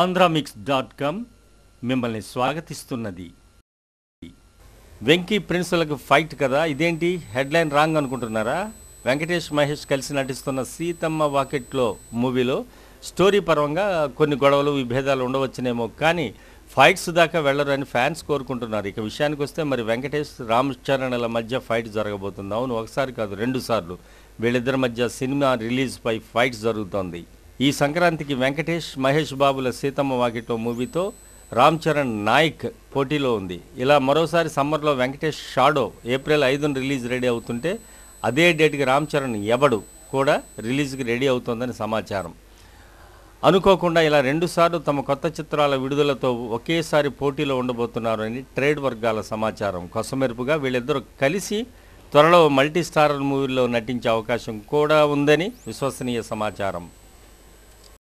ఆంధ్రామిక్స్.com మిమ్మల్ని స్వాగతిస్తున్నది. వెంకీ ప్రిన్సులకు ఫైట్ కదా, ఇదేంటి హెడ్లైన్ రాంగ్ అనుకుంటున్నారా? వెంకటేష్ మహేష్ కలిసి నటిస్తున్న సీతమ్మ వాకిట్లో మూవీలో స్టోరీ పరంగా కొన్ని గొడవలు విభేదాలు ఉండవచ్చునేమో, కానీ ఫైట్స్ దాకా వెళ్ళరు అని ఫ్యాన్స్ కోరుకుంటున్నారు. ఇక విషయానికి వస్తే మరి వెంకటేష్ రామ్ చరణ్ల మధ్య ఫైట్ జరగబోతుంది. అవును, ఒకసారి కాదు 2 సార్లు వీళ్ళిద్దరి మధ్య సినిమా రిలీజ్పై ఫైట్స్ జరుగుతోంది. ఈ సంక్రాంతికి వెంకటేష్ మహేష్ బాబుల సీతమ్మ వాకిట్లో మూవీతో రామ్ చరణ్ నాయక్ పోటీలో ఉంది. ఇలా మరోసారి సమ్మర్లో వెంకటేష్ షాడో ఏప్రిల్ 5న రిలీజ్ రెడీ అవుతుంటే, అదే డేట్కి రామ్ చరణ్ ఎవడు కూడా రిలీజ్కి రెడీ అవుతోందని సమాచారం. అనుకోకుండా ఇలా 2 సార్లు తమ కొత్త చిత్రాల విడుదలతో ఒకేసారి పోటీలో ఉండబోతున్నారని ట్రేడ్ వర్గాల సమాచారం. కొసమెరుపుగా వీళ్ళిద్దరూ కలిసి త్వరలో మల్టీ స్టారర్ మూవీల్లో నటించే అవకాశం కూడా ఉందని విశ్వసనీయ సమాచారం.